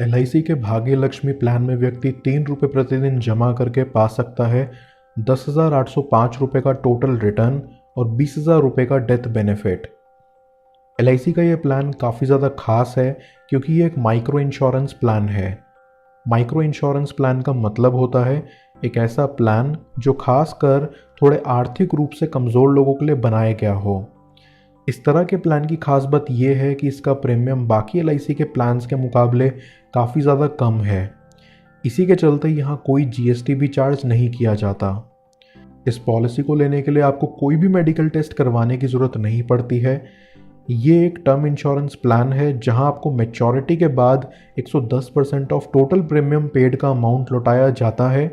LIC के भाग्य Lakshmi plan में व्यक्ति 3 रुपये प्रतिदिन जमा करके पा सकता है 10,805 रुपये का टोटल रिटर्न और 20,000 रुपये का डेथ बेनिफिट। LIC का ये प्लान काफ़ी ज़्यादा खास है क्योंकि ये एक माइक्रो इंश्योरेंस प्लान है। माइक्रो इंश्योरेंस प्लान का मतलब होता है एक ऐसा प्लान जो खास कर थोड़े आर्थिक रूप से कमज़ोर लोगों के लिए बनाया गया हो। इस तरह के प्लान की खास बात यह है कि इसका प्रीमियम बाकी LIC के प्लान्स के मुकाबले काफ़ी ज़्यादा कम है। इसी के चलते यहाँ कोई GST भी चार्ज नहीं किया जाता। इस पॉलिसी को लेने के लिए आपको कोई भी मेडिकल टेस्ट करवाने की ज़रूरत नहीं पड़ती है। ये एक टर्म इंश्योरेंस प्लान है जहां आपको मैच्योरिटी के बाद 110% ऑफ टोटल प्रीमियम पेड का अमाउंट लौटाया जाता है।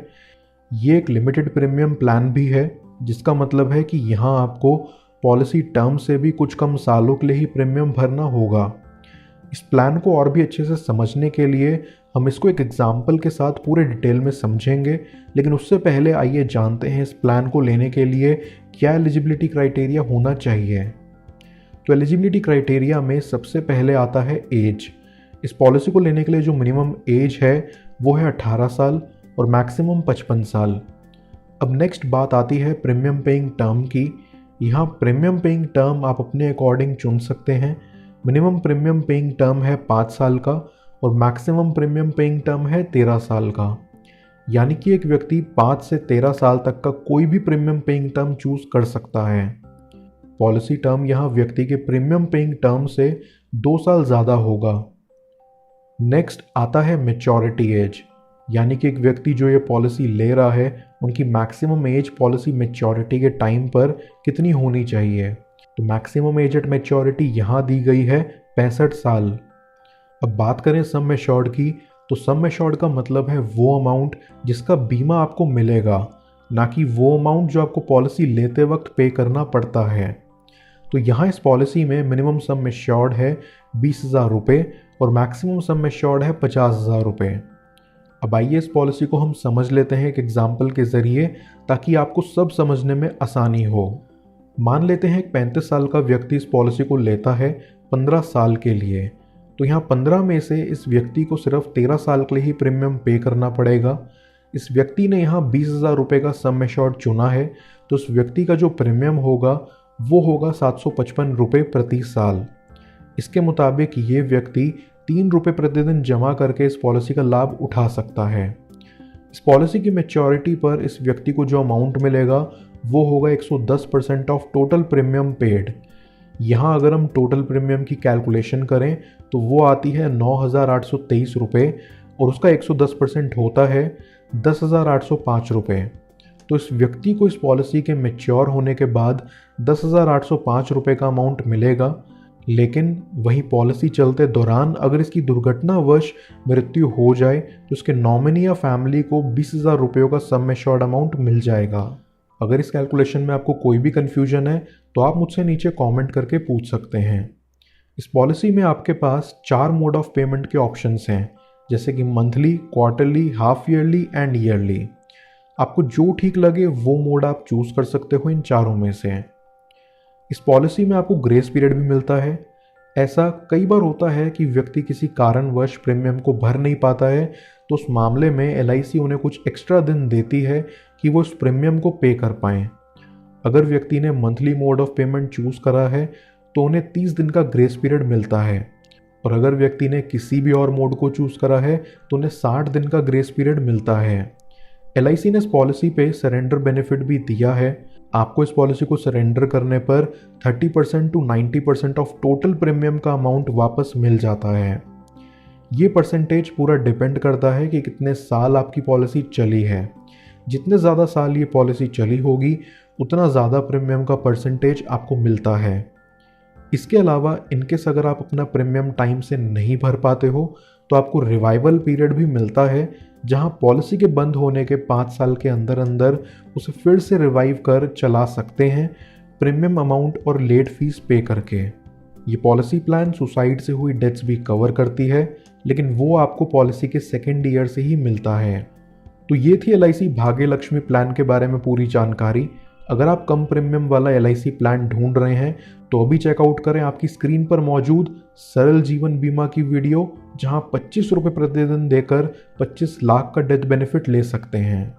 ये एक लिमिटेड प्रीमियम प्लान भी है, जिसका मतलब है कि यहाँ आपको पॉलिसी टर्म से भी कुछ कम सालों के लिए ही प्रीमियम भरना होगा। इस प्लान को और भी अच्छे से समझने के लिए हम इसको एक एग्जाम्पल के साथ पूरे डिटेल में समझेंगे, लेकिन उससे पहले आइए जानते हैं इस प्लान को लेने के लिए क्या एलिजिबिलिटी क्राइटेरिया होना चाहिए। तो एलिजिबिलिटी क्राइटेरिया में सबसे पहले आता है एज। इस पॉलिसी को लेने के लिए जो मिनिमम एज है वो है 18 साल और मैक्सिमम 55 साल। अब नेक्स्ट बात आती है प्रीमियम पेइंग टर्म की। यहाँ प्रीमियम पेइंग टर्म आप अपने अकॉर्डिंग चुन सकते हैं। मिनिमम प्रीमियम पेइंग टर्म है 5 साल का और मैक्सिमम प्रीमियम पेइंग टर्म है 13 साल का। यानी कि एक व्यक्ति 5 से 13 साल तक का कोई भी प्रीमियम पेइंग टर्म चूज कर सकता है। पॉलिसी टर्म यहाँ व्यक्ति के प्रीमियम पेइंग टर्म से 2 साल ज़्यादा होगा। नेक्स्ट आता है मैच्योरिटी एज, यानी कि एक व्यक्ति जो ये पॉलिसी ले रहा है उनकी मैक्सिमम एज पॉलिसी मैच्योरिटी के टाइम पर कितनी होनी चाहिए। तो मैक्सिमम एज एट मैच्योरिटी यहाँ दी गई है 65 साल। अब बात करें सम एश्योर्ड की, तो सम एश्योर्ड का मतलब है वो अमाउंट जिसका बीमा आपको मिलेगा, ना कि वो अमाउंट जो आपको पॉलिसी लेते वक्त पे करना पड़ता है। तो यहाँ इस पॉलिसी में मिनिमम सम एश्योर्ड है 20,000 रुपये और मैक्सिमम सम एश्योर्ड है 50,000 रुपये। अब आइए इस पॉलिसी को हम समझ लेते हैं एक एग्जाम्पल के ज़रिए, ताकि आपको सब समझने में आसानी हो। मान लेते हैं एक 35 साल का व्यक्ति इस पॉलिसी को लेता है 15 साल के लिए। तो यहाँ 15 में से इस व्यक्ति को सिर्फ 13 साल के लिए ही प्रीमियम पे करना पड़ेगा। इस व्यक्ति ने यहाँ 20,000 रुपये का सम एश्योर्ड चुना है, तो उस व्यक्ति का जो प्रीमियम होगा वो होगा 755 रुपये प्रति साल। इसके मुताबिक ये व्यक्ति 3 रुपये प्रतिदिन जमा करके इस पॉलिसी का लाभ उठा सकता है। इस पॉलिसी की मैच्योरिटी पर इस व्यक्ति को जो अमाउंट मिलेगा वो होगा 110% ऑफ टोटल प्रीमियम पेड। यहाँ अगर हम टोटल प्रीमियम की कैलकुलेशन करें तो वो आती है 9,823 रुपये और उसका 110% होता है 10,805 रुपये। तो इस व्यक्ति को इस पॉलिसी के मैच्योर होने के बाद 10,805 रुपये का अमाउंट मिलेगा, लेकिन वही पॉलिसी चलते दौरान अगर इसकी दुर्घटनावश मृत्यु हो जाए तो उसके नॉमिनी या फैमिली को 20,000 रुपयों का सम एश्योर्ड अमाउंट मिल जाएगा। अगर इस कैलकुलेशन में आपको कोई भी कन्फ्यूजन है तो आप मुझसे नीचे कमेंट करके पूछ सकते हैं। इस पॉलिसी में आपके पास 4 मोड ऑफ पेमेंट के ऑप्शंस हैं, जैसे कि monthly, quarterly, half yearly and yearly. आपको जो ठीक लगे वो मोड आप चूज़ कर सकते हो इन चारों में से। इस पॉलिसी में आपको ग्रेस पीरियड भी मिलता है। ऐसा कई बार होता है कि व्यक्ति किसी कारणवश प्रीमियम को भर नहीं पाता है, तो उस मामले में LIC उन्हें कुछ एक्स्ट्रा दिन देती है कि वो उस प्रीमियम को पे कर पाएँ। अगर व्यक्ति ने monthly mode of payment choose करा है तो उन्हें 30 दिन का ग्रेस पीरियड मिलता है, और अगर व्यक्ति ने किसी भी और मोड को चूज़ करा है तो उन्हें 60 दिन का ग्रेस पीरियड मिलता है। LIC ने इस पॉलिसी पे सरेंडर बेनिफिट भी दिया है। आपको इस पॉलिसी को सरेंडर करने पर 30% टू 90% ऑफ टोटल प्रीमियम का अमाउंट वापस मिल जाता है। ये परसेंटेज पूरा डिपेंड करता है कि कितने साल आपकी पॉलिसी चली है। जितने ज़्यादा साल ये पॉलिसी चली होगी उतना ज़्यादा प्रीमियम का परसेंटेज आपको मिलता है। इसके अलावा इनकेस अगर आप अपना प्रीमियम टाइम से नहीं भर पाते हो तो आपको रिवाइवल पीरियड भी मिलता है, जहां पॉलिसी के बंद होने के 5 साल के अंदर अंदर उसे फिर से रिवाइव कर चला सकते हैं प्रीमियम अमाउंट और लेट फीस पे करके। ये पॉलिसी प्लान सुसाइड से हुई डेथ्स भी कवर करती है, लेकिन वो आपको पॉलिसी के 2nd ईयर से ही मिलता है। तो ये थी LIC भाग्य लक्ष्मी प्लान के बारे में पूरी जानकारी। अगर आप कम प्रीमियम वाला LIC प्लान ढूंढ रहे हैं तो अभी चेकआउट करें आपकी स्क्रीन पर मौजूद सरल जीवन बीमा की वीडियो, जहां 25 रुपये प्रतिदिन देकर 25 लाख का डेथ बेनिफिट ले सकते हैं।